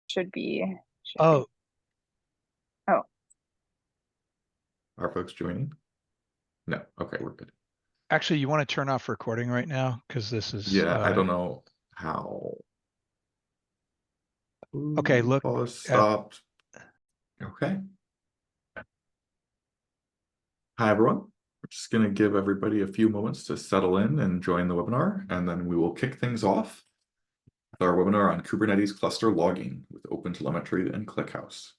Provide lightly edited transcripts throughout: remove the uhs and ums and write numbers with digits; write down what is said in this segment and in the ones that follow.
should be. Oh, Oh, Are folks joining? No. Okay, we're good. actually, you want to turn off recording right now because this is Yeah, I don't know how. okay. Ooh, Look pause, at stopped. Okay. Hi, everyone. We're just going to give everybody a few moments to settle in and join the webinar, and then we will kick things off with our webinar on Kubernetes cluster logging with OpenTelemetry and ClickHouse.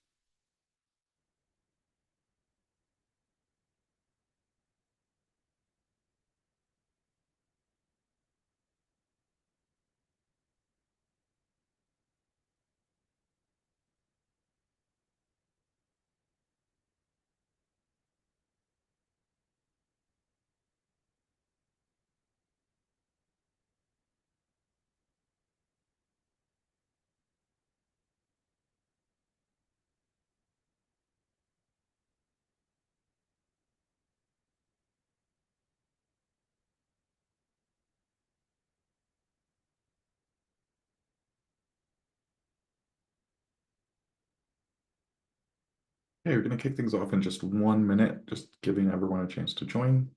Okay, we're going to kick things off in just 1 minute, just giving everyone a chance to join.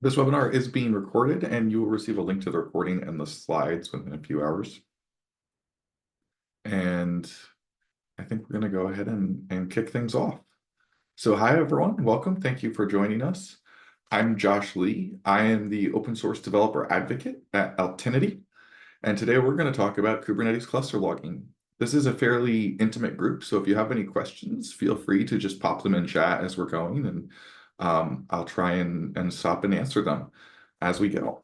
This webinar is being recorded, and you will receive a link to the recording and the slides within a few hours. And I think we're going to go ahead and kick things off. So hi, everyone. Welcome. Thank you for joining us. I'm Josh Lee. I am the open source developer advocate at Altinity. And today we're going to talk about Kubernetes cluster logging. This is a fairly intimate group, so if you have any questions, feel free to just pop them in chat as we're going, and I'll try and stop and answer them as we go.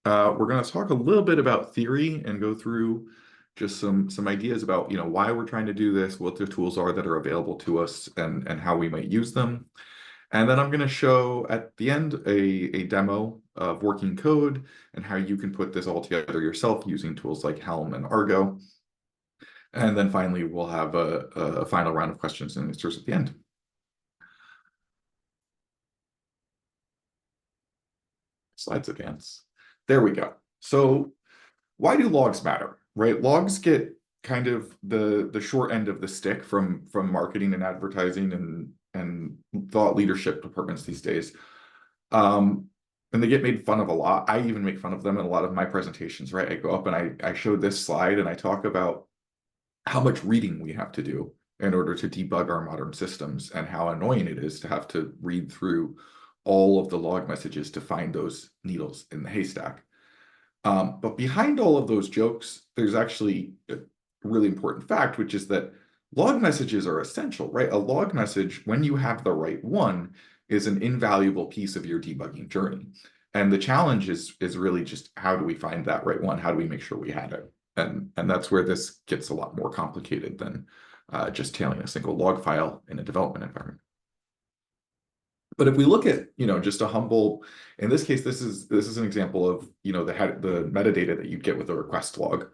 We're going to talk a little bit about theory and go through just some ideas about why we're trying to do this, what the tools are that are available to us, and how we might use them. And then I'm going to show at the end a demo of working code and how you can put this all together yourself using tools like Helm and Argo. And then finally, we'll have a final round of questions and answers at the end. Slides advance. There we go. So why do logs matter, right? Logs get kind of the short end of the stick from marketing and advertising and thought leadership departments these days. And they get made fun of a lot. I even make fun of them in a lot of my presentations, right? I go up and I show this slide and I talk about how much reading we have to do in order to debug our modern systems and how annoying it is to have to read through all of the log messages to find those needles in the haystack. But behind all of those jokes, there's actually a really important fact, which is that log messages are essential, right? A log message, when you have the right one, is an invaluable piece of your debugging journey. And the challenge is really just how do we find that right one? How do we make sure we had it? And that's where this gets a lot more complicated than just tailing a single log file in a development environment. But if we look at, just a humble, in this case, this is an example of, the metadata that you get with a request log.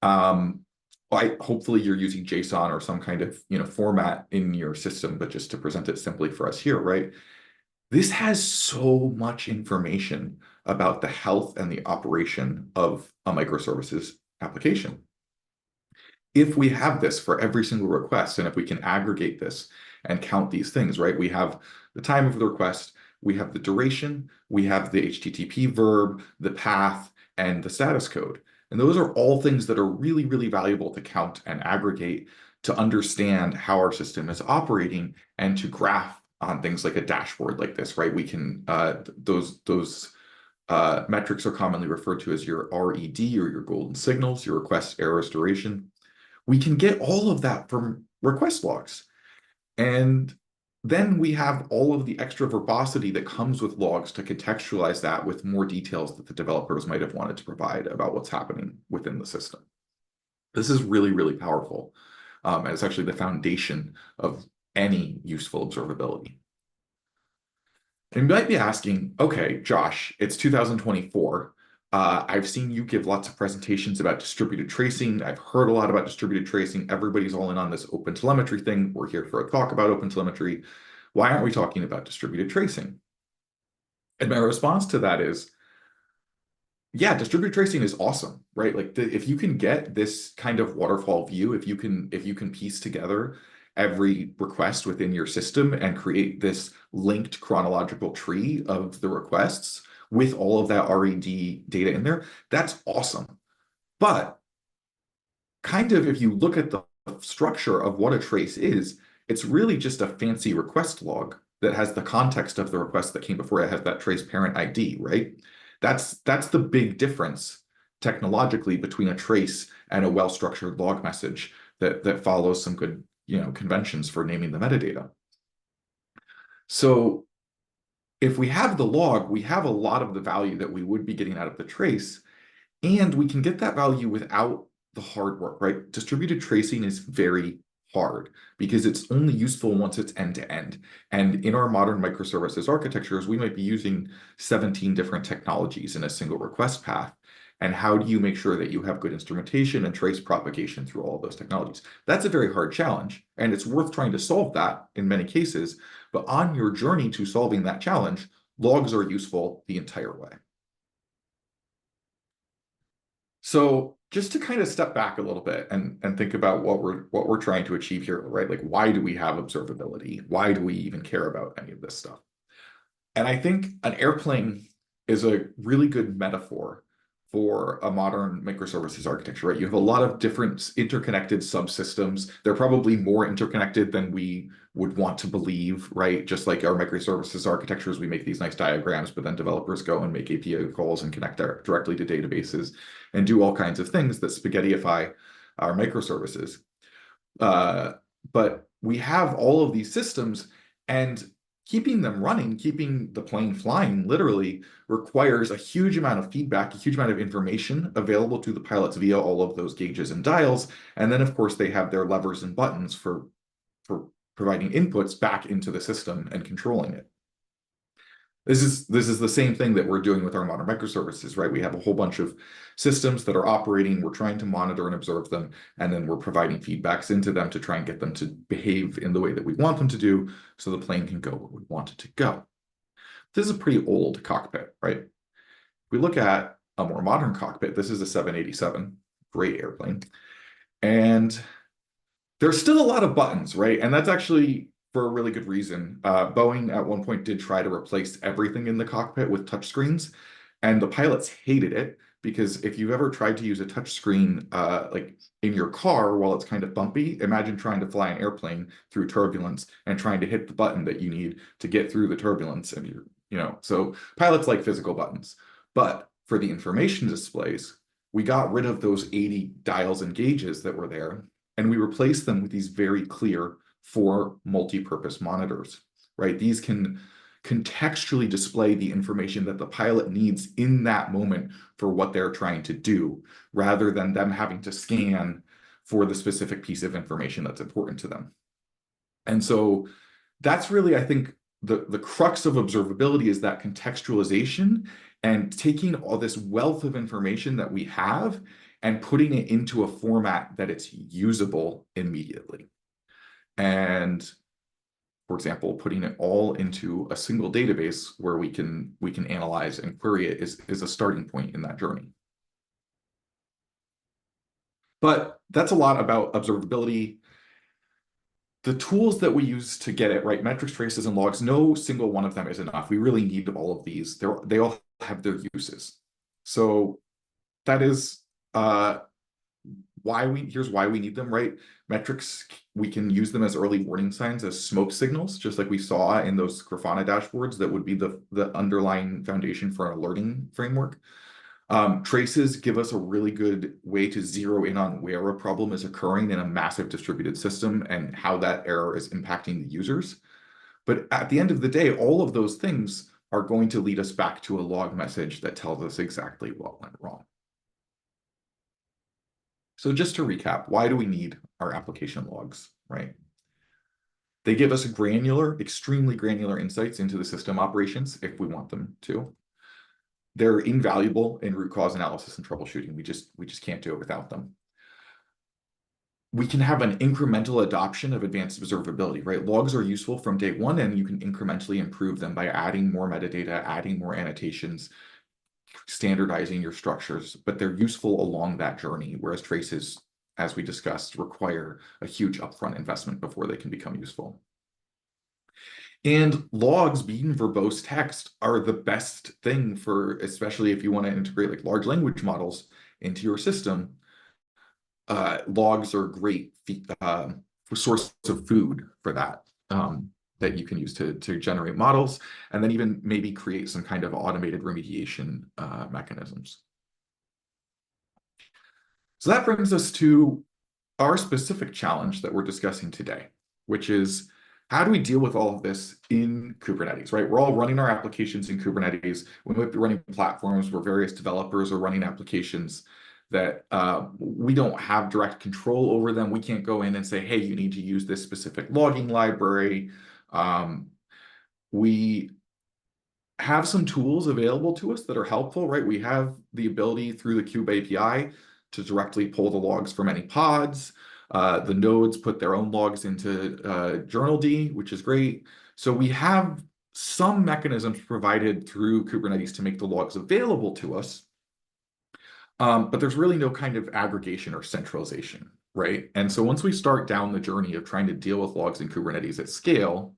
Hopefully you're using JSON or some kind of, format in your system, but just to present it simply for us here, right? This has so much information about the health and the operation of a microservices application. If we have this for every single request, and if we can aggregate this and count these things, right? We have the time of the request, we have the duration, we have the HTTP verb, the path, and the status code. And those are all things that are really, really valuable to count and aggregate to understand how our system is operating and to graph on things like a dashboard like this, right? We can, those metrics are commonly referred to as your RED or your golden signals, your request errors duration. We can get all of that from request logs. And then we have all of the extra verbosity that comes with logs to contextualize that with more details that the developers might have wanted to provide about what's happening within the system. This is really, really powerful. And it's actually the foundation of any useful observability. And you might be asking, okay, Josh, it's 2024. I've seen you give lots of presentations about distributed tracing. I've heard a lot about distributed tracing. Everybody's all in on this OpenTelemetry thing. We're here for a talk about OpenTelemetry. Why aren't we talking about distributed tracing? And my response to that is, yeah, distributed tracing is awesome, right? Like if you can get this kind of waterfall view, if you can piece together every request within your system and create this linked chronological tree of the requests with all of that RAD data in there, that's awesome. But kind of if you look at the structure of what a trace is, it's really just a fancy request log that has the context of the request that came before it, has that trace parent ID, right? That's the big difference technologically between a trace and a well-structured log message that follows some good, conventions for naming the metadata. So if we have the log, we have a lot of the value that we would be getting out of the trace, and we can get that value without the hard work, right? Distributed tracing is very hard because it's only useful once it's end-to-end. And in our modern microservices architectures, we might be using 17 different technologies in a single request path. And how do you make sure that you have good instrumentation and trace propagation through all of those technologies? That's a very hard challenge, and it's worth trying to solve that in many cases. But on your journey to solving that challenge, logs are useful the entire way. So just to kind of step back a little bit and think about what we're trying to achieve here, right? Like, why do we have observability? Why do we even care about any of this stuff? And I think an airplane is a really good metaphor for a modern microservices architecture, right? You have a lot of different interconnected subsystems. They're probably more interconnected than we would want to believe, right? Just like our microservices architectures, we make these nice diagrams, but then developers go and make API calls and connect directly to databases and do all kinds of things that spaghettiify our microservices. But we have all of these systems, and keeping them running, keeping the plane flying literally requires a huge amount of feedback, a huge amount of information available to the pilots via all of those gauges and dials. And then, of course, they have their levers and buttons for providing inputs back into the system and controlling it. This is the same thing that we're doing with our modern microservices, right? We have a whole bunch of systems that are operating. We're trying to monitor and observe them, and then we're providing feedbacks into them to try and get them to behave in the way that we want them to do so the plane can go where we want it to go. This is a pretty old cockpit, right? If we look at a more modern cockpit, this is a 787, great airplane. And there's still a lot of buttons, right? And that's actually for a really good reason. Boeing at one point did try to replace everything in the cockpit with touchscreens, and the pilots hated it because if you've ever tried to use a touchscreen like in your car while it's kind of bumpy, imagine trying to fly an airplane through turbulence and trying to hit the button that you need to get through the turbulence. And so pilots like physical buttons. But for the information displays, we got rid of those 80 dials and gauges that were there, and we replaced them with these very clear 4 multi-purpose monitors, right? These can contextually display the information that the pilot needs in that moment for what they're trying to do, rather than them having to scan for the specific piece of information that's important to them. And so that's really, I think, the crux of observability is that contextualization and taking all this wealth of information that we have and putting it into a format that it's usable immediately. And for example, putting it all into a single database where we can analyze and query it is a starting point in that journey. But that's a lot about observability. The tools that we use to get it right, metrics, traces, and logs, no single one of them is enough. We really need all of these. They all have their uses. So that is here's why we need them, right? Metrics, we can use them as early warning signs, as smoke signals, just like we saw in those Grafana dashboards that would be the underlying foundation for an alerting framework. Traces give us a really good way to zero in on where a problem is occurring in a massive distributed system and how that error is impacting the users. But at the end of the day, all of those things are going to lead us back to a log message that tells us exactly what went wrong. So just to recap, why do we need our application logs, right? They give us granular, extremely granular insights into the system operations if we want them to. They're invaluable in root cause analysis and troubleshooting. We just can't do it without them. We can have an incremental adoption of advanced observability, right? Logs are useful from day one, and you can incrementally improve them by adding more metadata, adding more annotations, standardizing your structures, but they're useful along that journey, whereas traces, as we discussed, require a huge upfront investment before they can become useful. And logs, being verbose text, are the best thing for, especially if you want to integrate like large language models into your system. Logs are a great source of food for that, that you can use to generate models, and then even maybe create some kind of automated remediation mechanisms. So that brings us to our specific challenge that we're discussing today, which is how do we deal with all of this in Kubernetes, right? We're all running our applications in Kubernetes. We might be running platforms where various developers are running applications that we don't have direct control over them. We can't go in and say, hey, you need to use this specific logging library. We have some tools available to us that are helpful, right? We have the ability through the Kube API to directly pull the logs from any pods. The nodes put their own logs into journald, which is great. So we have some mechanisms provided through Kubernetes to make the logs available to us. But there's really no kind of aggregation or centralization, right? And so once we start down the journey of trying to deal with logs in Kubernetes at scale,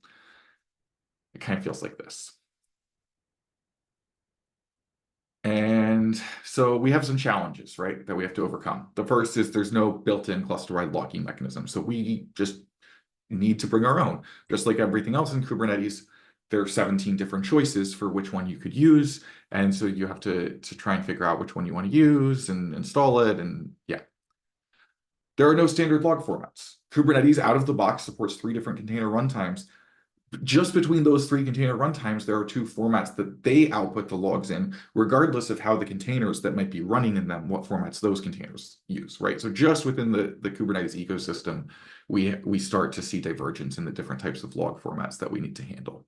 it kind of feels like this. And so we have some challenges, right, that we have to overcome. The first is there's no built-in cluster-wide logging mechanism. So we just need to bring our own. Just like everything else in Kubernetes, there are 17 different choices for which one you could use. And so you have to try and figure out which one you want to use and install it. And yeah, there are no standard log formats. Kubernetes out of the box supports 3 different container runtimes. Just between those 3 container runtimes, there are 2 formats that they output the logs in, regardless of how the containers that might be running in them, what formats those containers use, right? So just within the Kubernetes ecosystem, we start to see divergence in the different types of log formats that we need to handle.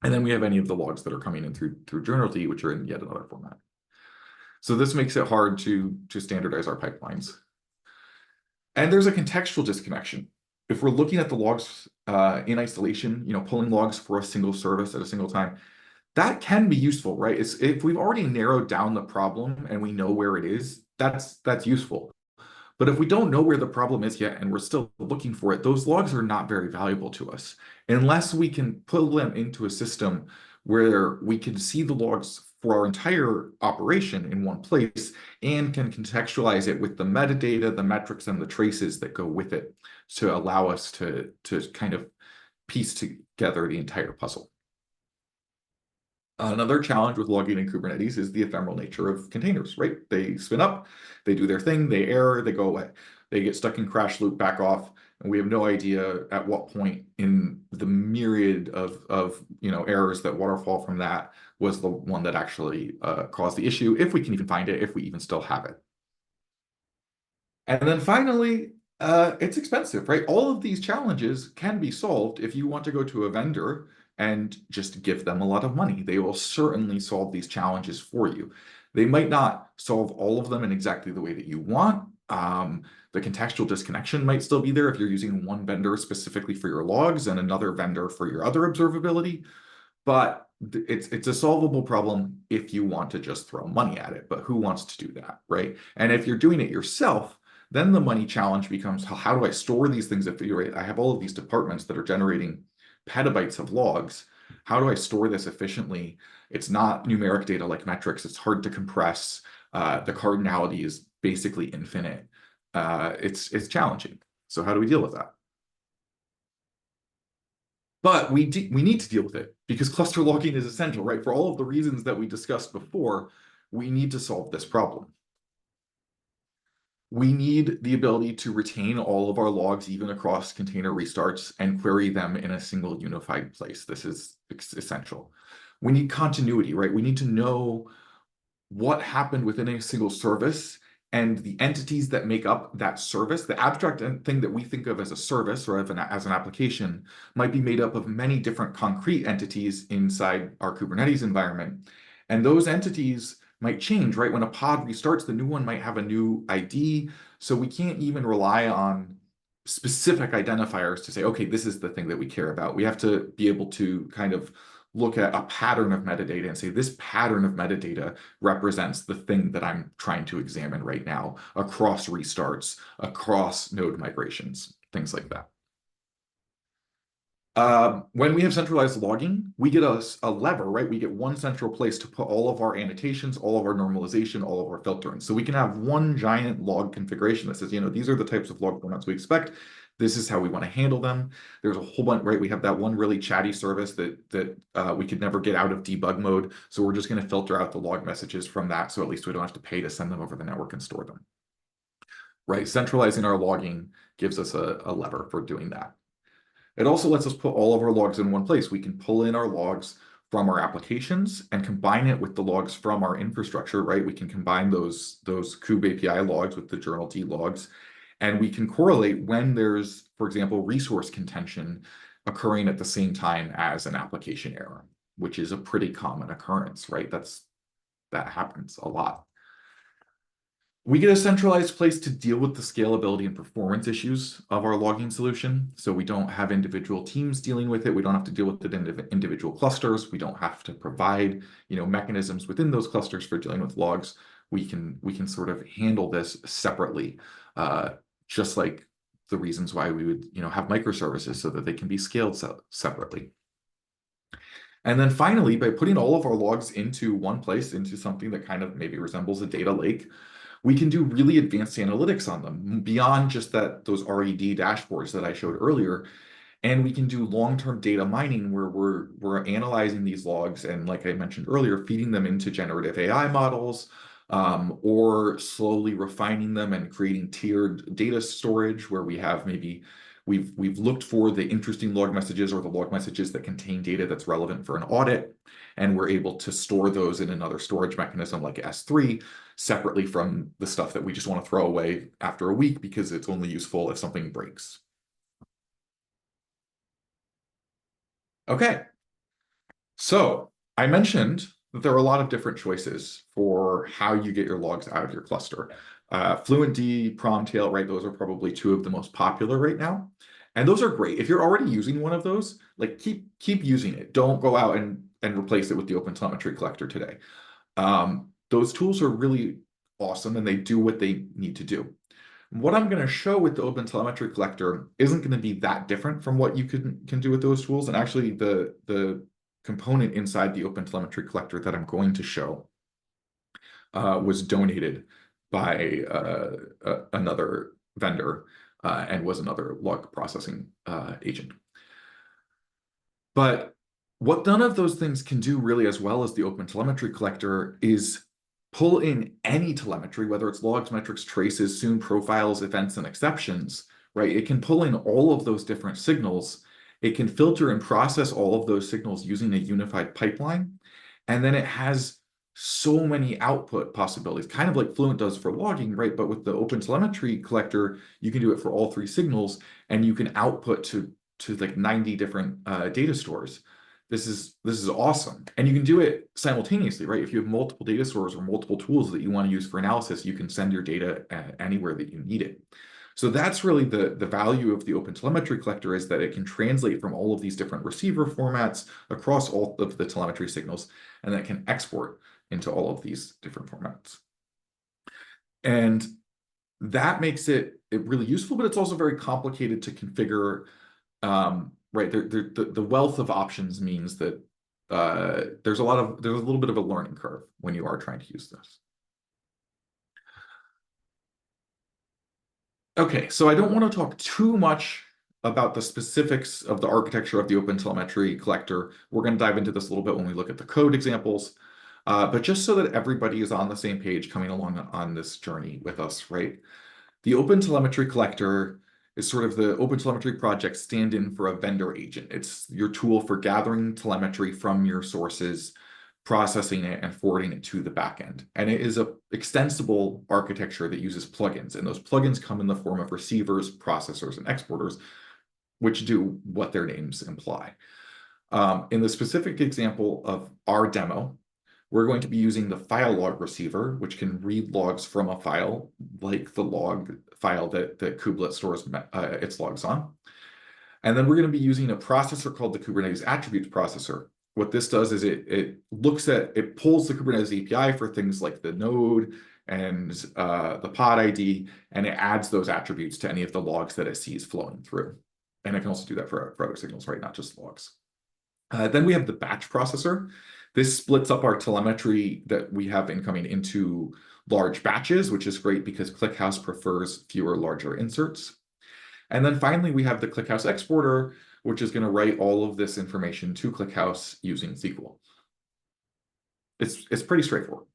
And then we have any of the logs that are coming in through journald, which are in yet another format. So this makes it hard to standardize our pipelines. And there's a contextual disconnection. If we're looking at the logs in isolation, pulling logs for a single service at a single time, that can be useful, right? If we've already narrowed down the problem and we know where it is, that's useful. But if we don't know where the problem is yet and we're still looking for it, those logs are not very valuable to us unless we can pull them into a system where we can see the logs for our entire operation in one place and can contextualize it with the metadata, the metrics, and the traces that go with it to allow us to kind of piece together the entire puzzle. Another challenge with logging in Kubernetes is the ephemeral nature of containers, right? They spin up, they do their thing, they error, they go away. They get stuck in crash loop, back off, and we have no idea at what point in the myriad of errors that waterfall from that was the one that actually caused the issue, if we can even find it, if we even still have it. And then finally, it's expensive, right? All of these challenges can be solved if you want to go to a vendor and just give them a lot of money. They will certainly solve these challenges for you. They might not solve all of them in exactly the way that you want. The contextual disconnection might still be there if you're using one vendor specifically for your logs and another vendor for your other observability. But it's a solvable problem if you want to just throw money at it. But who wants to do that, right? And if you're doing it yourself, then the money challenge becomes, how do I store these things? If I have all of these departments that are generating petabytes of logs, how do I store this efficiently? It's not numeric data like metrics. It's hard to compress. The cardinality is basically infinite. It's challenging. So how do we deal with that? But we need to deal with it because cluster logging is essential, right? For all of the reasons that we discussed before, we need to solve this problem. We need the ability to retain all of our logs even across container restarts and query them in a single unified place. This is essential. We need continuity, right? We need to know what happened within a single service and the entities that make up that service. The abstract thing that we think of as a service or as an application might be made up of many different concrete entities inside our Kubernetes environment. And those entities might change, right? When a pod restarts, the new one might have a new ID. So we can't even rely on specific identifiers to say, okay, this is the thing that we care about. We have to be able to kind of look at a pattern of metadata and say, this pattern of metadata represents the thing that I'm trying to examine right now across restarts, across node migrations, things like that. When we have centralized logging, we get a lever, right? We get one central place to put all of our annotations, all of our normalization, all of our filtering. So we can have one giant log configuration that says, these are the types of log formats we expect. This is how we want to handle them. There's a whole bunch, right? We have that one really chatty service that we could never get out of debug mode. So we're just going to filter out the log messages from that. So at least we don't have to pay to send them over the network and store them. Right? Centralizing our logging gives us a lever for doing that. It also lets us put all of our logs in one place. We can pull in our logs from our applications and combine it with the logs from our infrastructure, right? We can combine those Kube API logs with the journal D logs, and we can correlate when there's, for example, resource contention occurring at the same time as an application error, which is a pretty common occurrence, right? That happens a lot. We get a centralized place to deal with the scalability and performance issues of our logging solution. So we don't have individual teams dealing with it. We don't have to deal with it in individual clusters. We don't have to provide, mechanisms within those clusters for dealing with logs. We can sort of handle this separately, just like the reasons why we would, have microservices so that they can be scaled separately. And then finally, by putting all of our logs into one place, into something that kind of maybe resembles a data lake, we can do really advanced analytics on them beyond just those RED dashboards that I showed earlier. And we can do long-term data mining where we're analyzing these logs and, like I mentioned earlier, feeding them into generative AI models, or slowly refining them and creating tiered data storage where we have maybe we've looked for the interesting log messages or the log messages that contain data that's relevant for an audit, and we're able to store those in another storage mechanism like S3 separately from the stuff that we just want to throw away after a week because it's only useful if something breaks. Okay, so I mentioned that there are a lot of different choices for how you get your logs out of your cluster. FluentD, Promtail, right? Those are probably two of the most popular right now. And those are great. If you're already using one of those, like keep using it. Don't go out and replace it with the OpenTelemetry Collector today. Those tools are really awesome and they do what they need to do. What I'm going to show with the OpenTelemetry Collector isn't going to be that different from what you can do with those tools. And actually, the component inside the OpenTelemetry Collector that I'm going to show was donated by another vendor and was another log processing agent. But what none of those things can do really as well as the OpenTelemetry Collector is pull in any telemetry, whether it's logs, metrics, traces, soon profiles, events, and exceptions, right? It can pull in all of those different signals. It can filter and process all of those signals using a unified pipeline. And then it has so many output possibilities, kind of like Fluent does for logging, right? But with the OpenTelemetry Collector, you can do it for all three signals, and you can output to like 90 different data stores. This is awesome. And you can do it simultaneously, right? If you have multiple data stores or multiple tools that you want to use for analysis, you can send your data anywhere that you need it. So that's really the value of the OpenTelemetry Collector, is that it can translate from all of these different receiver formats across all of the telemetry signals, and that can export into all of these different formats. And that makes it really useful, but it's also very complicated to configure. Right, the wealth of options means that there's a little bit of a learning curve when you are trying to use this. Okay, so I don't want to talk too much about the specifics of the architecture of the OpenTelemetry Collector. We're going to dive into this a little bit when we look at the code examples. But just so that everybody is on the same page coming along on this journey with us, right? The OpenTelemetry Collector is sort of the OpenTelemetry project stand-in for a vendor agent. It's your tool for gathering telemetry from your sources, processing it, and forwarding it to the backend. And it is a extensible architecture that uses plugins, and those plugins come in the form of receivers, processors, and exporters, which do what their names imply. In the specific example of our demo, we're going to be using the file log receiver, which can read logs from a file, like the log file that Kubelet stores its logs on. And then we're going to be using a processor called the Kubernetes attributes processor. What this does is it pulls the Kubernetes API for things like the node and the pod ID, and it adds those attributes to any of the logs that it sees flowing through. And it can also do that for other signals, right? Not just logs. Then we have the batch processor. This splits up our telemetry that we have incoming into large batches, which is great because ClickHouse prefers fewer, larger inserts. And then finally, we have the ClickHouse exporter, which is going to write all of this information to ClickHouse using SQL. It's pretty straightforward.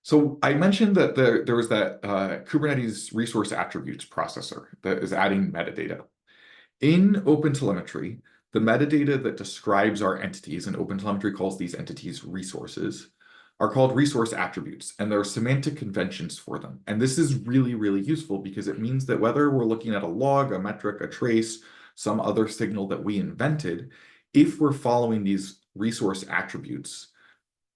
So I mentioned that there was that Kubernetes resource attributes processor that is adding metadata. In OpenTelemetry, the metadata that describes our entities, and OpenTelemetry calls these entities resources, are called resource attributes, and there are semantic conventions for them. And this is really, really useful because it means that whether we're looking at a log, a metric, a trace, some other signal that we invented, if we're following these resource attributes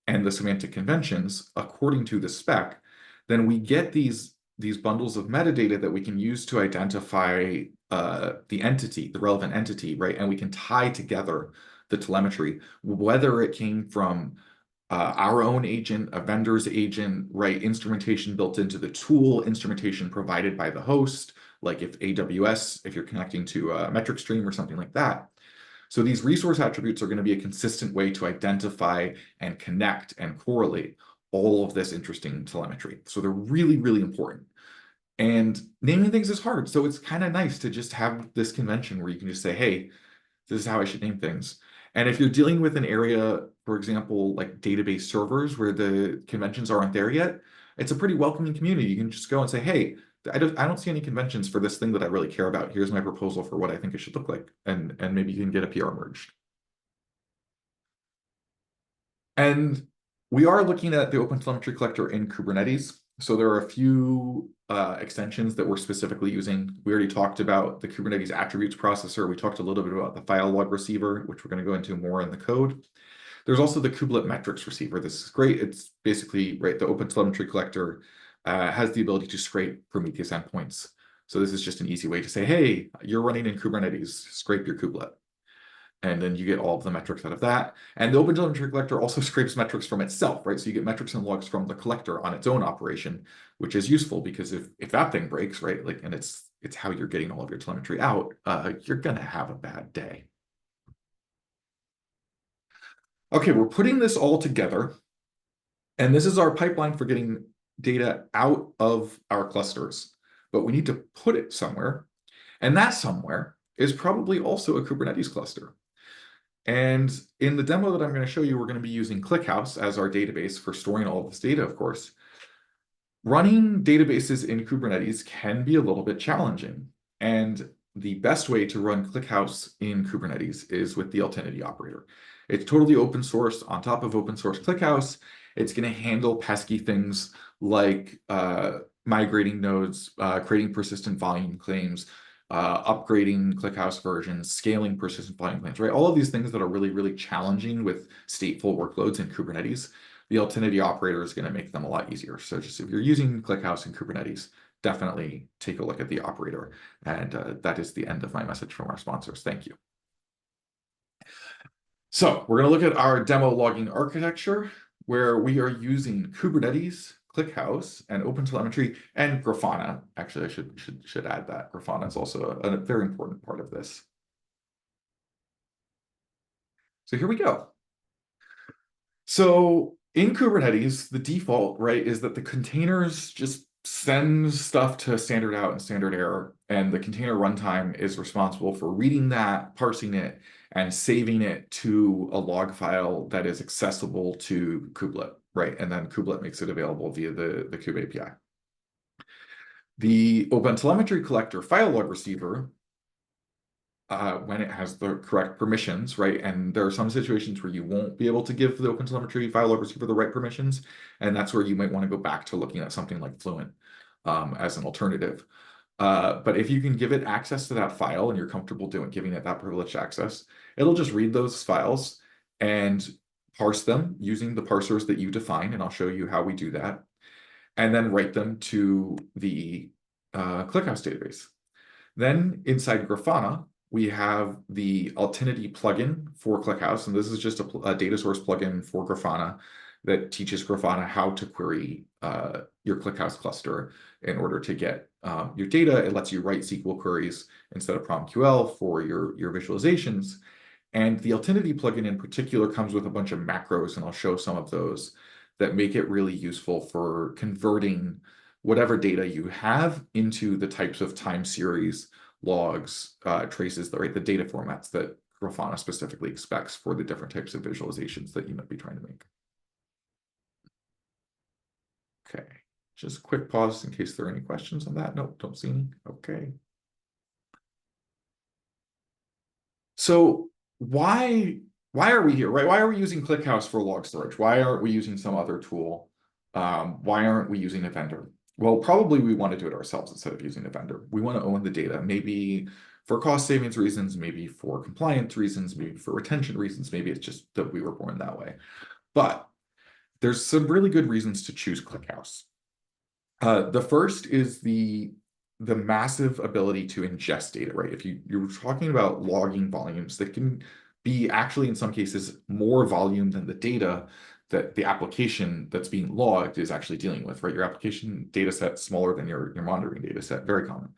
and the semantic conventions according to the spec, then we get these bundles of metadata that we can use to identify the entity, the relevant entity, right? And we can tie together the telemetry, whether it came from our own agent, a vendor's agent, right? Instrumentation built into the tool, instrumentation provided by the host, like if AWS, if you're connecting to a metric stream or something like that. So these resource attributes are going to be a consistent way to identify and connect and correlate all of this interesting telemetry. So they're really, really important. And naming things is hard. So it's kind of nice to just have this convention where you can just say, hey, this is how I should name things. And if you're dealing with an area, for example, like database servers where the conventions aren't there yet, it's a pretty welcoming community. You can just go and say, hey, I don't see any conventions for this thing that I really care about. Here's my proposal for what I think it should look like. And maybe you can get a PR merged. And we are looking at the OpenTelemetry Collector in Kubernetes. So there are a few extensions that we're specifically using. We already talked about the Kubernetes attributes processor. We talked a little bit about the file log receiver, which we're going to go into more in the code. There's also the Kubelet metrics receiver. This is great. It's basically, right, the OpenTelemetry Collector has the ability to scrape Prometheus endpoints. So this is just an easy way to say, hey, you're running in Kubernetes, scrape your kubelet. And then you get all of the metrics out of that. And the OpenTelemetry Collector also scrapes metrics from itself, right? So you get metrics and logs from the collector on its own operation, which is useful because if that thing breaks, right, like, and it's how you're getting all of your telemetry out, you're gonna have a bad day. Okay, we're putting this all together, and this is our pipeline for getting data out of our clusters, but we need to put it somewhere, and that somewhere is probably also a Kubernetes cluster. And in the demo that I'm going to show you, we're going to be using ClickHouse as our database for storing all of this data, of course. Running databases in Kubernetes can be a little bit challenging. And the best way to run ClickHouse in Kubernetes is with the Altinity operator. It's totally open source on top of open source ClickHouse. It's going to handle pesky things like migrating nodes, creating persistent volume claims, upgrading ClickHouse versions, scaling persistent volume claims, right? All of these things that are really, really challenging with stateful workloads in Kubernetes, the Altinity operator is going to make them a lot easier. So just if you're using ClickHouse in Kubernetes, definitely take a look at the operator. And that is the end of my message from our sponsors. Thank you. So we're going to look at our demo logging architecture, where we are using Kubernetes, ClickHouse, and OpenTelemetry, and Grafana. Actually, I should add that. Grafana is also a very important part of this. So here we go. So in Kubernetes, the default, right, is that the containers just send stuff to standard out and standard error, and the container runtime is responsible for reading that, parsing it, and saving it to a log file that is accessible to Kubelet. right? And then kubelet makes it available via the kube API. The OpenTelemetry Collector file log receiver, when it has the correct permissions, right? And there are some situations where you won't be able to give the OpenTelemetry file log receiver the right permissions, and that's where you might want to go back to looking at something like Fluent as an alternative. But if you can give it access to that file and you're comfortable giving it that privileged access, it'll just read those files and parse them using the parsers that you define, and I'll show you how we do that, and then write them to the ClickHouse database. Then inside Grafana, we have the Altinity plugin for ClickHouse, and this is just a data source plugin for Grafana that teaches Grafana how to query your ClickHouse cluster in order to get your data. It lets you write SQL queries instead of PromQL for your visualizations. And the Altinity plugin in particular comes with a bunch of macros, and I'll show some of those that make it really useful for converting whatever data you have into the types of time series, logs, traces, right, the data formats that Grafana specifically expects for the different types of visualizations that you might be trying to make. Okay, just a quick pause in case there are any questions on that. Nope, don't see any. Okay. So why are we here, right? Why are we using ClickHouse for log storage? Why aren't we using some other tool? Why aren't we using a vendor? Well, probably we want to do it ourselves instead of using a vendor. We want to own the data, maybe for cost savings reasons, maybe for compliance reasons, maybe for retention reasons, maybe it's just that we were born that way. But there's some really good reasons to choose ClickHouse. The first is the massive ability to ingest data, right? If you're talking about logging volumes that can be actually in some cases more volume than the data that the application that's being logged is actually dealing with, right? Your application data set smaller than your monitoring data set, very common.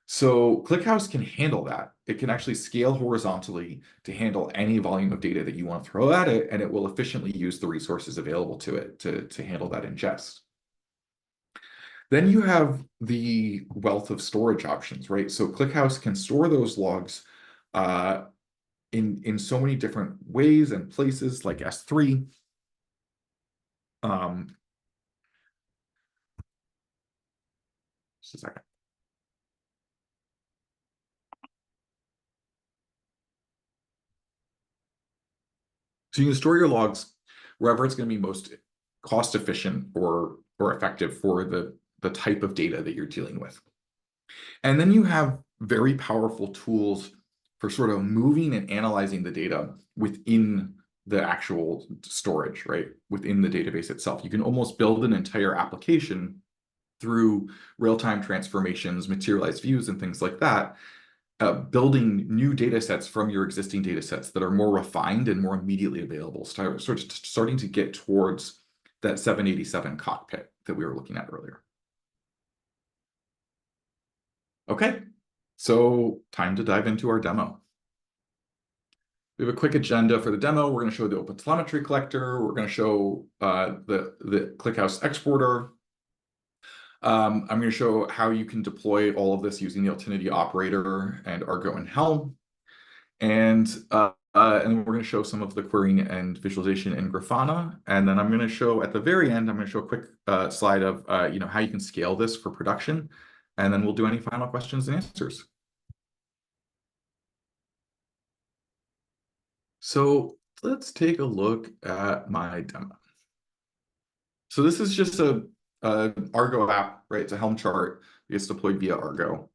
So ClickHouse can handle that. It can actually scale horizontally to handle any volume of data that you want to throw at it, and it will efficiently use the resources available to it to handle that ingest. Then you have the wealth of storage options, right? So ClickHouse can store those logs in so many different ways and places like S3. Just a second. So you can store your logs wherever it's going to be most cost efficient or effective for the type of data that you're dealing with. And then you have very powerful tools for sort of moving and analyzing the data within the actual storage, right? Within the database itself. You can almost build an entire application through real-time transformations, materialized views, and things like that, building new data sets from your existing data sets that are more refined and more immediately available, starting to get towards that 787 cockpit that we were looking at earlier. Okay, so time to dive into our demo. We have a quick agenda for the demo. We're going to show the OpenTelemetry Collector. We're going to show the ClickHouse exporter. I'm going to show how you can deploy all of this using the Altinity operator and Argo and Helm. And we're going to show some of the querying and visualization in Grafana. And then I'm going to show at the very end, I'm going to show a quick slide of how you can scale this for production. And then we'll do any final questions and answers. So let's take a look at my demo. So this is just a Argo app, right? It's a Helm chart. It's deployed via Argo.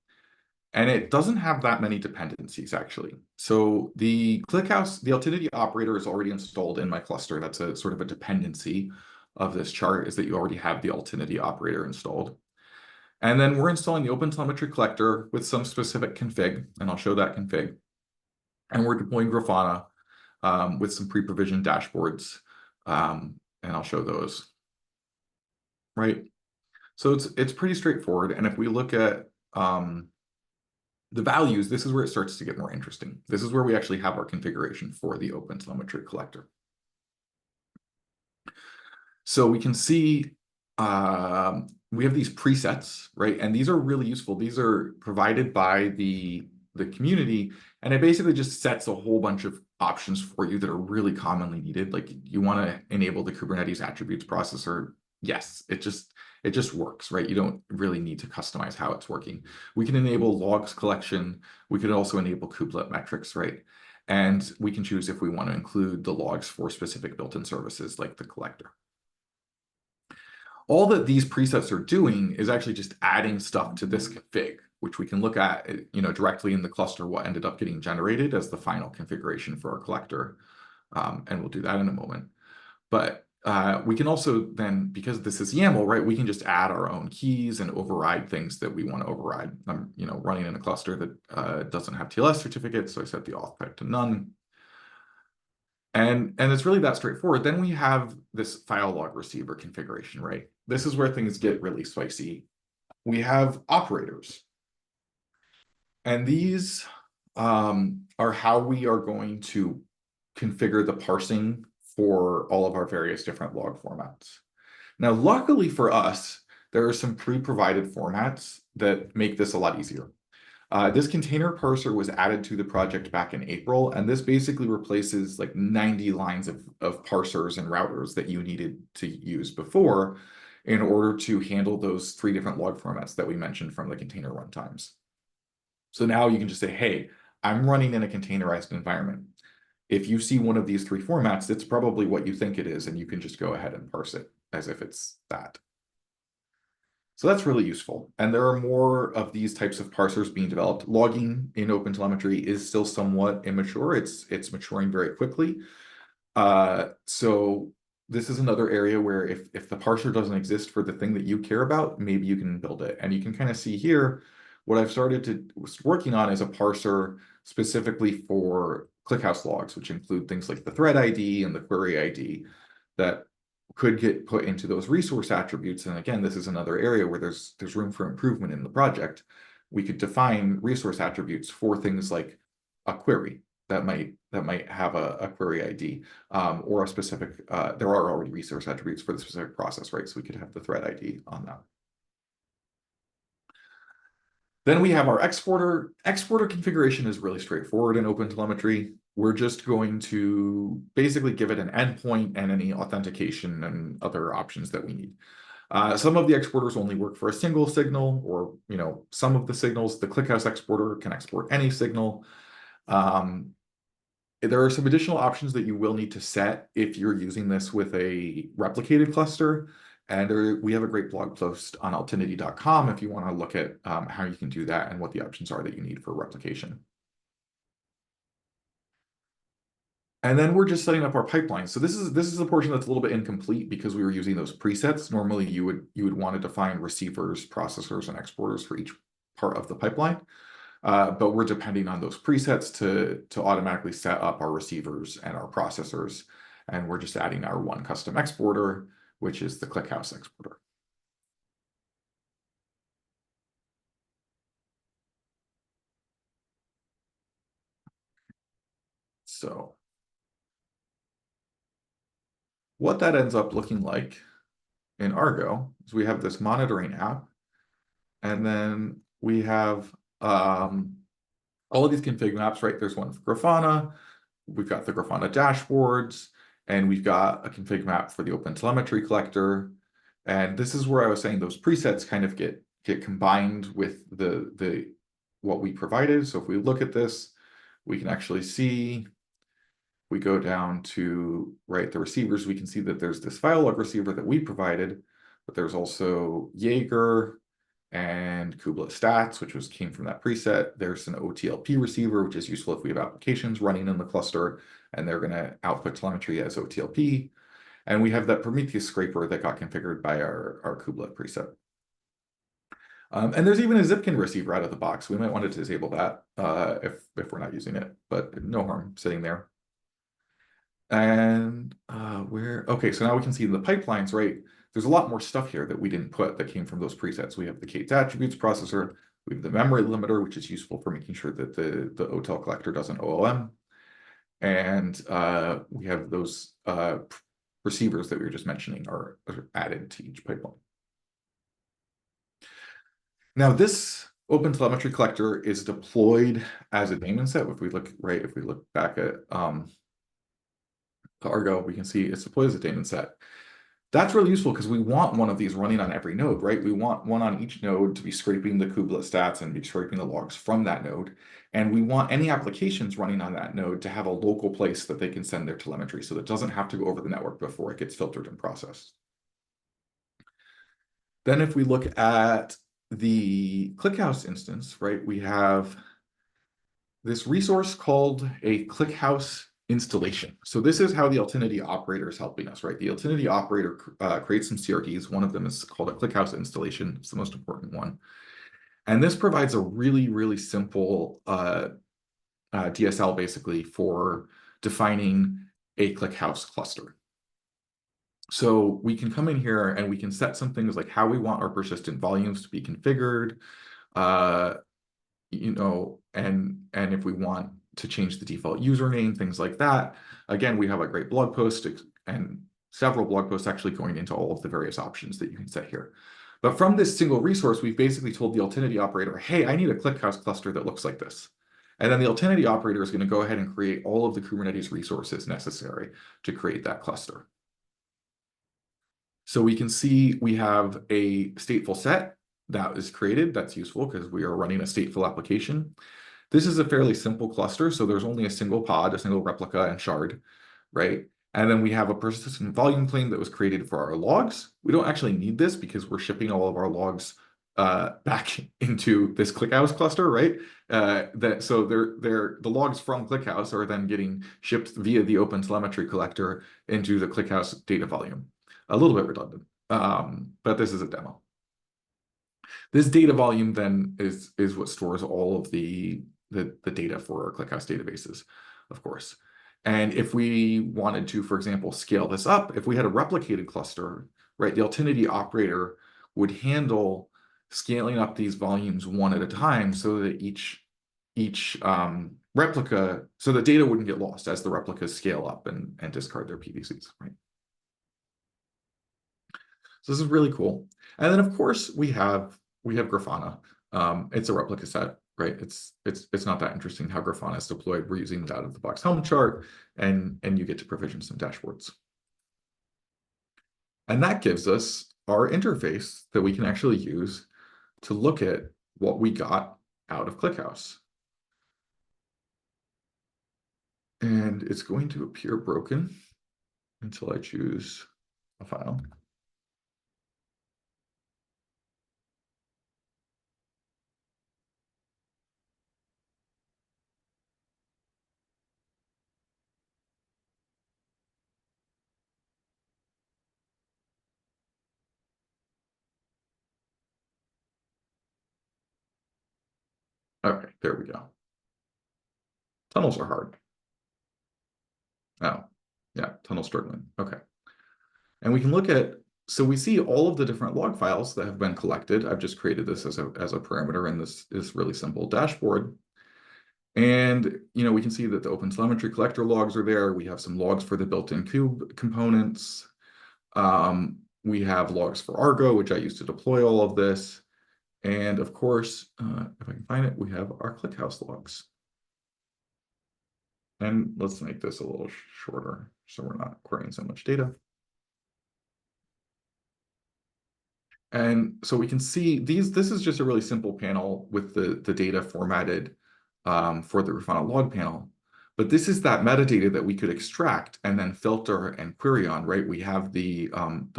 And it doesn't have that many dependencies, actually. So the ClickHouse, the Altinity operator is already installed in my cluster. That's a sort of a dependency of this chart, is that you already have the Altinity operator installed. And then we're installing the OpenTelemetry Collector with some specific config, and I'll show that config. And we're deploying Grafana with some pre-provisioned dashboards, and I'll show those. Right. So it's pretty straightforward. And if we look at the values, this is where it starts to get more interesting. This is where we actually have our configuration for the OpenTelemetry Collector. So we can see we have these presets, right? And these are really useful. These are provided by the the community, and it basically just sets a whole bunch of options for you that are really commonly needed. Like you want to enable the Kubernetes attributes processor. Yes, it just works, right? You don't really need to customize how it's working. We can enable logs collection. We could also enable kubelet metrics, right? And we can choose if we want to include the logs for specific built-in services like the collector. All that these presets are doing is actually just adding stuff to this config, which we can look at, directly in the cluster, what ended up getting generated as the final configuration for our collector. And we'll do that in a moment. But we can also then, because this is YAML, right, we can just add our own keys and override things that we want to override. I'm, running in a cluster that doesn't have TLS certificates, so I set the auth type to none. And it's really that straightforward. Then we have this file log receiver configuration, right? This is where things get really spicy. We have operators. And these are how we are going to configure the parsing for all of our various different log formats. Now, luckily for us, there are some pre-provided formats that make this a lot easier. This container parser was added to the project back in April, and this basically replaces like 90 lines of parsers and routers that you needed to use before in order to handle those 3 different log formats that we mentioned from the container runtimes. So now you can just say, hey, I'm running in a containerized environment. If you see one of these 3 formats, it's probably what you think it is, and you can just go ahead and parse it as if it's that. So that's really useful. And there are more of these types of parsers being developed. Logging in OpenTelemetry is still somewhat immature. It's maturing very quickly. So this is another area where if the parser doesn't exist for the thing that you care about, maybe you can build it. And you can kind of see here, what I've was working on is a parser specifically for ClickHouse logs, which include things like the thread ID and the query ID that could get put into those resource attributes. And again, this is another area where there's room for improvement in the project. We could define resource attributes for things like a query that might have a query ID, or a specific, there are already resource attributes for the specific process, right? So we could have the thread ID on that. Then we have our exporter. Exporter configuration is really straightforward in OpenTelemetry. We're just going to basically give it an endpoint and any authentication and other options that we need. Some of the exporters only work for a single signal, or some of the signals. The ClickHouse exporter can export any signal. There are some additional options that you will need to set if you're using this with a replicated cluster. And we have a great blog post on altinity.com if you want to look at how you can do that and what the options are that you need for replication. And then we're just setting up our pipeline. So this is the portion that's a little bit incomplete because we were using those presets. Normally you would want to define receivers, processors, and exporters for each part of the pipeline. But we're depending on those presets to automatically set up our receivers and our processors. And we're just adding our one custom exporter, which is the ClickHouse exporter. So what that ends up looking like in Argo is we have this monitoring app, and then we have all of these config maps, right? There's one for Grafana, we've got the Grafana dashboards, and we've got a config map for the OpenTelemetry Collector. And this is where I was saying those presets kind of get combined with the what we provided. So if we look at this, we can actually see, we go down to the receivers, we can see that there's this file log receiver that we provided, but there's also Jaeger and kubelet stats, which came from that preset. There's an OTLP receiver, which is useful if we have applications running in the cluster and they're going to output telemetry as OTLP. And we have that Prometheus scraper that got configured by our kubelet preset. And there's even a Zipkin receiver out of the box. We might want to disable that if we're not using it, but no harm sitting there. And okay, so now we can see the pipelines, right? There's a lot more stuff here that we didn't put that came from those presets. We have the Kate's attributes processor, we have the memory limiter, which is useful for making sure that the OTel collector doesn't OLM. And we have those receivers that we were just mentioning are added to each pipeline. Now this OpenTelemetry Collector is deployed as a daemon set. If we look back at Argo, we can see it's deployed as a daemon set. That's really useful because we want one of these running on every node, right? We want one on each node to be scraping the kubelet stats and be scraping the logs from that node. And we want any applications running on that node to have a local place that they can send their telemetry so that it doesn't have to go over the network before it gets filtered and processed. Then if we look at the ClickHouse instance, right, we have this resource called a ClickHouse installation. So this is how the Altinity operator is helping us, right? The Altinity operator creates some CRDs. One of them is called a ClickHouse installation. It's the most important one. And this provides a really, really simple DSL basically for defining a ClickHouse cluster. So we can come in here and we can set some things like how we want our persistent volumes to be configured, you know, and if we want to change the default username, things like that. Again, we have a great blog post and several blog posts actually going into all of the various options that you can set here. But from this single resource, we've basically told the Altinity operator, hey, I need a ClickHouse cluster that looks like this. And then the Altinity operator is going to go ahead and create all of the Kubernetes resources necessary to create that cluster. So we can see we have a stateful set that is created. That's useful because we are running a stateful application. This is a fairly simple cluster. So there's only a single pod, a single replica and shard, right? And then we have a persistent volume claim that was created for our logs. We don't actually need this because we're shipping all of our logs back into this ClickHouse cluster, right? So the logs from ClickHouse are then getting shipped via the OpenTelemetry collector into the ClickHouse data volume. A little bit redundant, but this is a demo. This data volume then is what stores all of the data for our ClickHouse databases, of course. And if we wanted to, for example, scale this up, if we had a replicated cluster, right, the Altinity operator would handle scaling up these volumes one at a time so that each replica, so the data wouldn't get lost as the replicas scale up and discard their PVCs, right? So this is really cool. And then of course we have Grafana. It's a replica set, right? It's not that interesting how Grafana is deployed. We're using the out of the box Helm chart and you get to provision some dashboards. And that gives us our interface that we can actually use to look at what we got out of ClickHouse. And it's going to appear broken until I choose a file. Okay, there we go. Tunnels are hard. Oh, yeah, tunnel struggling. Okay. And we can look at, so we see all of the different log files that have been collected. I've just created this as a parameter in this really simple dashboard. And, you know, we can see that the OpenTelemetry Collector logs are there. We have some logs for the built-in kube components. We have logs for Argo, which I use to deploy all of this. And of course, if I can find it, we have our ClickHouse logs. And let's make this a little shorter so we're not querying so much data. And so we can see this is just a really simple panel with the data formatted for the Grafana log panel. But this is that metadata that we could extract and then filter and query on, right? We have the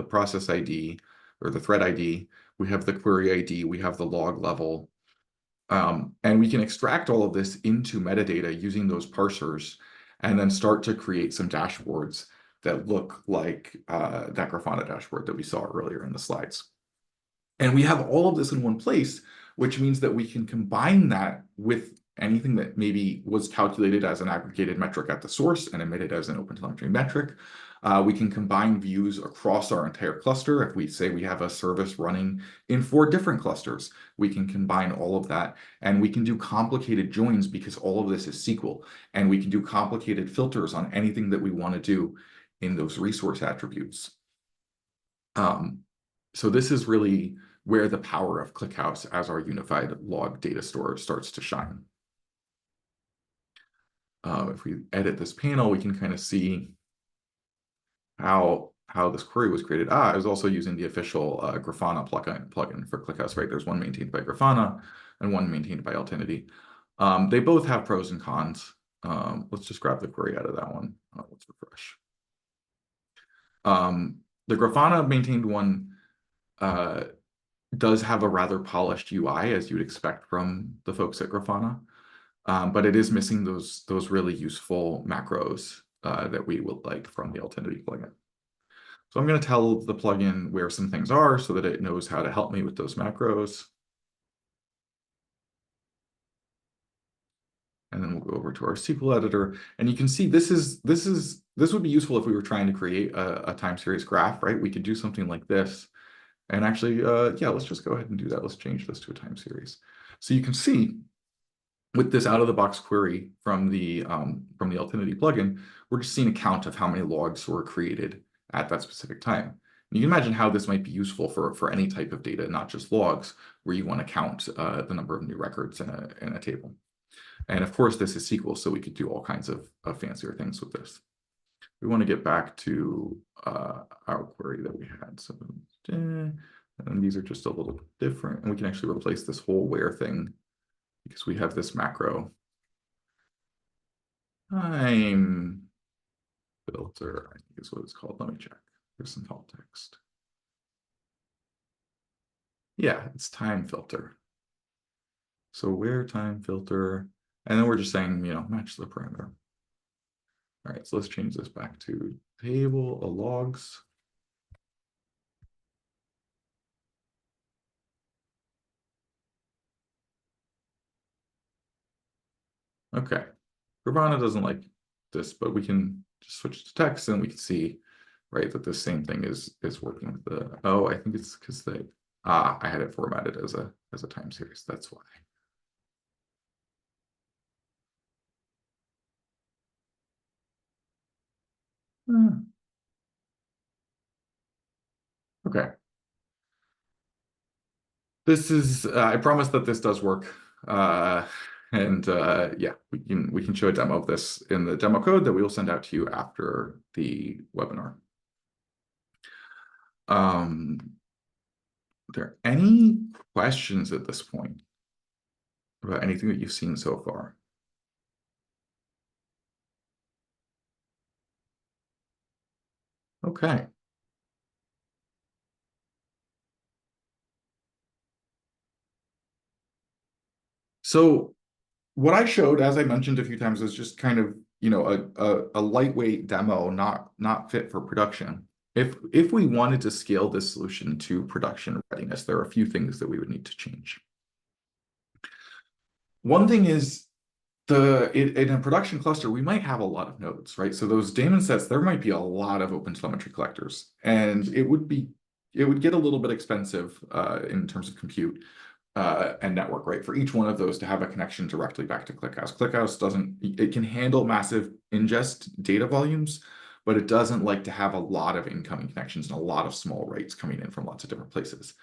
process ID or the thread ID, we have the query ID, we have the log level. And we can extract all of this into metadata using those parsers and then start to create some dashboards that look like that Grafana dashboard that we saw earlier in the slides. And we have all of this in one place, which means that we can combine that with anything that maybe was calculated as an aggregated metric at the source and emitted as an OpenTelemetry metric. We can combine views across our entire cluster. If we say we have a service running in 4 different clusters, we can combine all of that. And we can do complicated joins because all of this is SQL. And we can do complicated filters on anything that we want to do in those resource attributes. So this is really where the power of ClickHouse as our unified log data store starts to shine. If we edit this panel, we can kind of see how this query was created. I was also using the official Grafana plugin for ClickHouse, right? There's one maintained by Grafana and one maintained by Altinity. They both have pros and cons. Let's just grab the query out of that one. Let's refresh. The Grafana maintained one does have a rather polished UI, as you'd expect from the folks at Grafana, but it is missing those really useful macros that we would like from the Altinity plugin. So I'm going to tell the plugin where some things are so that it knows how to help me with those macros. And then we'll go over to our SQL editor, and you can see this would be useful if we were trying to create a time series graph, right? We could do something like this. And actually, yeah, let's just go ahead and do that. Let's change this to a time series. So you can see with this out-of-the-box query from the Altinity plugin, we're just seeing a count of how many logs were created at that specific time. And you can imagine how this might be useful for any type of data, not just logs, where you want to count the number of new records in a table. And of course, this is SQL, so we could do all kinds of fancier things with this. We want to get back to our query that we had. So, and these are just a little different. And we can actually replace this whole where thing because we have this macro time filter, I think is what it's called. Let me check. There's some help text. Yeah, it's time filter. So where time filter, and then we're just saying, match the parameter. All right, so let's change this back to table of logs. Okay, Grafana doesn't like this, but we can just switch to text and we can see, right, that the same thing is working with the, oh, I think it's because I had it formatted as a time series, that's why. Okay. This is, I promise that this does work. Yeah, we can show a demo of this in the demo code that we will send out to you after the webinar. Are there any questions at this point about anything that you've seen so far? Okay. So what I showed, as I mentioned a few times, is just kind of, a lightweight demo, not fit for production. If we wanted to scale this solution to production readiness, there are a few things that we would need to change. One thing is in a production cluster, we might have a lot of nodes, right? So those daemon sets, there might be a lot of OpenTelemetry collectors, and it would get a little bit expensive in terms of compute and network, right? For each one of those to have a connection directly back to ClickHouse. ClickHouse it can handle massive ingest data volumes, but it doesn't like to have a lot of incoming connections and a lot of small writes coming in from lots of different places.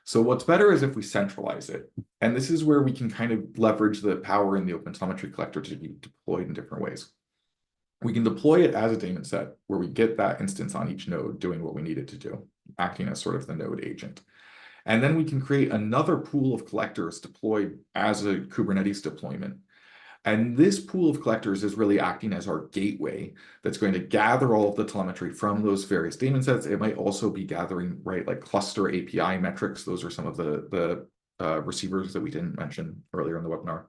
So what's better is if we centralize it. And this is where we can kind of leverage the power in the OpenTelemetry collector to be deployed in different ways. We can deploy it as a daemon set where we get that instance on each node doing what we need it to do, acting as sort of the node agent. And then we can create another pool of collectors deployed as a Kubernetes deployment. And this pool of collectors is really acting as our gateway that's going to gather all of the telemetry from those various daemon sets. It might also be gathering, right, like cluster API metrics. Those are some of the receivers that we didn't mention earlier in the webinar.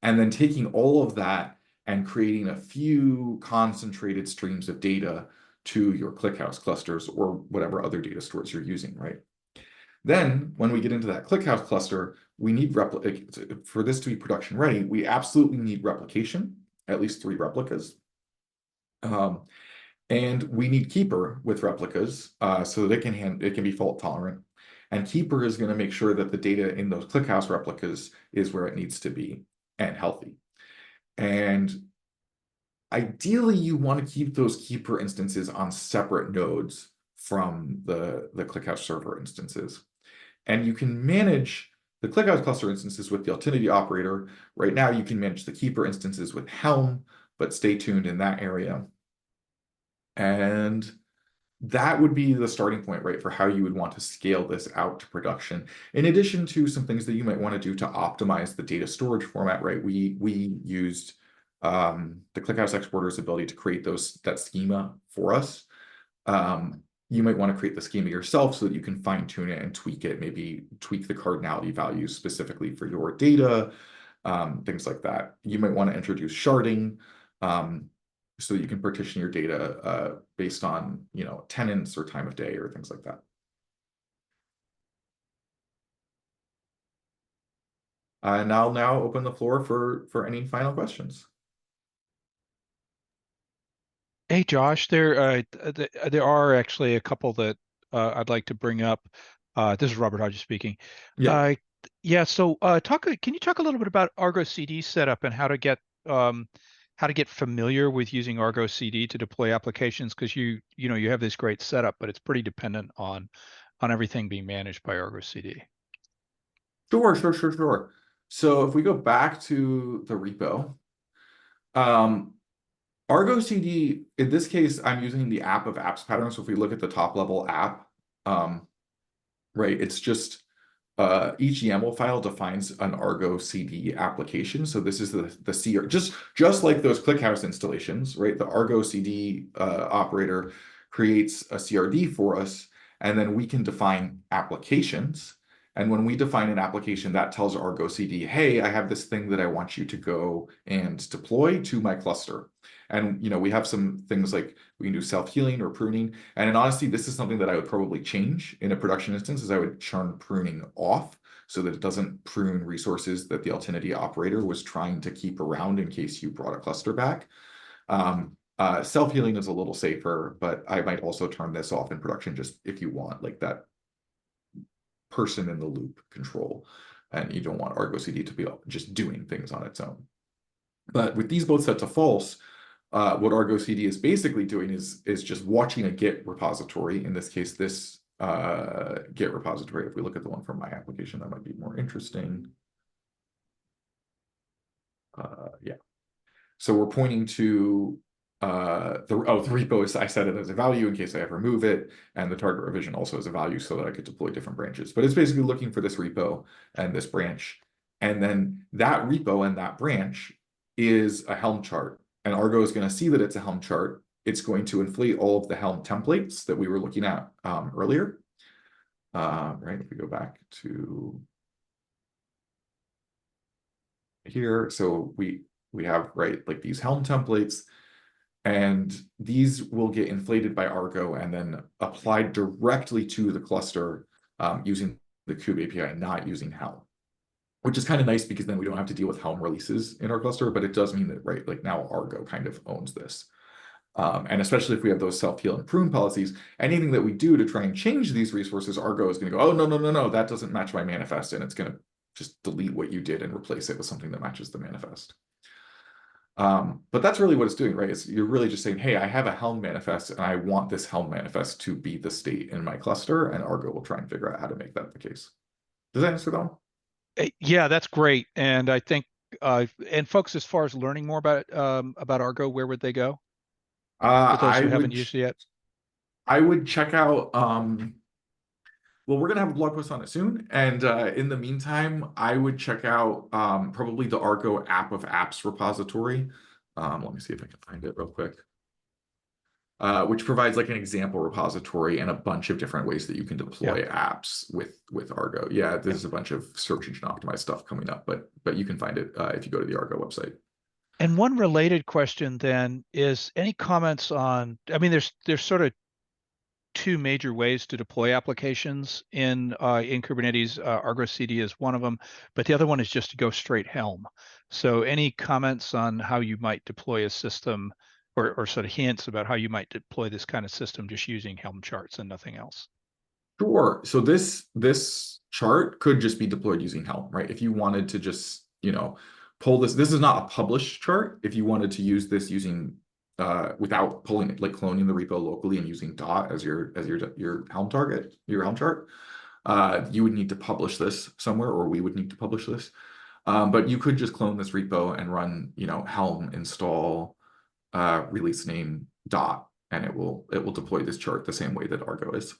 And then taking all of that and creating a few concentrated streams of data to your ClickHouse clusters or whatever other data stores you're using, right? Then when we get into that ClickHouse cluster, we need for this to be production ready, we absolutely need replication, at least 3 replicas. And we need Keeper with replicas so that it can be fault tolerant. And Keeper is going to make sure that the data in those ClickHouse replicas is where it needs to be and healthy. And ideally, you want to keep those Keeper instances on separate nodes from the ClickHouse server instances. And you can manage the ClickHouse cluster instances with the Altinity operator. Right now, you can manage the Keeper instances with Helm, but stay tuned in that area. And that would be the starting point, right, for how you would want to scale this out to production. In addition to some things that you might want to do to optimize the data storage format, right? We used the ClickHouse exporter's ability to create that schema for us. You might want to create the schema yourself so that you can fine tune it and tweak it, maybe tweak the cardinality values specifically for your data, things like that. You might want to introduce sharding, so that you can partition your data based on, tenants or time of day or things like that. And I'll now open the floor for any final questions. Hey, Josh, there are actually a couple that I'd like to bring up. This is Robert Hodges speaking. Yeah. Yeah. So, can you talk a little bit about Argo CD setup and how to get familiar with using Argo CD to deploy applications? Because you have this great setup, but it's pretty dependent on everything being managed by Argo CD. Sure. So if we go back to the repo, Argo CD, in this case, I'm using the app of apps pattern. So if we look at the top level app, right, it's just each YAML file defines an Argo CD application. So this is the CR, just like those ClickHouse installations, right? The Argo CD operator creates a CRD for us, and then we can define applications. And when we define an application, that tells Argo CD, hey, I have this thing that I want you to go and deploy to my cluster. And we have some things like we can do self-healing or pruning. And in honesty, this is something that I would probably change in a production instance, is I would turn pruning off so that it doesn't prune resources that the Altinity operator was trying to keep around in case you brought a cluster back. Self-healing is a little safer, but I might also turn this off in production just if you want like that person in the loop control, and you don't want Argo CD to be just doing things on its own. But with these both set to false, what Argo CD is basically doing is just watching a Git repository. In this case, this Git repository. If we look at the one from my application, that might be more interesting. Yeah. So we're pointing to the repo is, I set it as a value in case I ever move it, and the target revision also as a value so that I could deploy different branches. But it's basically looking for this repo and this branch, and then that repo and that branch is a Helm chart. And Argo is going to see that it's a Helm chart. It's going to inflate all of the Helm templates that we were looking at earlier. Right, if we go back to here, so we have, right, like these Helm templates, and these will get inflated by Argo and then applied directly to the cluster using the Kube API, not using Helm, which is kind of nice because then we don't have to deal with Helm releases in our cluster, but it does mean that, right, like now Argo kind of owns this. And especially if we have those self-heal and prune policies, anything that we do to try and change these resources, Argo is going to go, oh, no, that doesn't match my manifest, and it's going to just delete what you did and replace it with something that matches the manifest. But that's really what it's doing, right? You're really just saying, hey, I have a Helm manifest and I want this Helm manifest to be the state in my cluster, and Argo will try and figure out how to make that the case. Does that answer that one? Yeah, that's great. And I think, and folks, as far as learning more about Argo, where would they go? For those who haven't used it yet. I would check out, well, we're going to have a blog post on it soon. And in the meantime, I would check out probably the Argo app of apps repository. Let me see if I can find it real quick. Which provides like an example repository and a bunch of different ways that you can deploy apps with Argo. Yeah, there's a bunch of search engine optimized stuff coming up, but you can find it if you go to the Argo website. And one related question then is, any comments on, I mean, there's sort of two major ways to deploy applications in Kubernetes. Argo CD is one of them, but the other one is just to go straight Helm. So any comments on how you might deploy a system, or sort of hints about how you might deploy this kind of system just using Helm charts and nothing else? Sure. So this chart could just be deployed using Helm, right? If you wanted to just, pull this is not a published chart. If you wanted to use this using without pulling it, like cloning the repo locally and using dot as your Helm target, your Helm chart, You would need to publish this somewhere, or we would need to publish this. But you could just clone this repo and run, Helm install release name dot, and it will deploy this chart the same way that Argo is.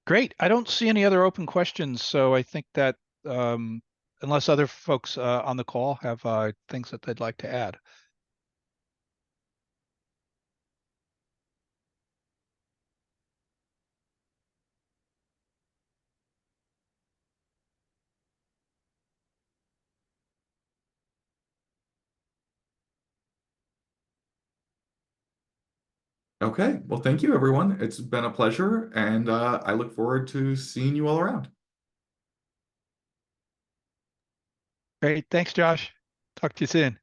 Great. I don't see any other open questions, so I think that unless other folks on the call have things that they'd like to add. Okay, well, thank you, everyone. It's been a pleasure, and I look forward to seeing you all around. Great. Thanks, Josh. Talk to you soon.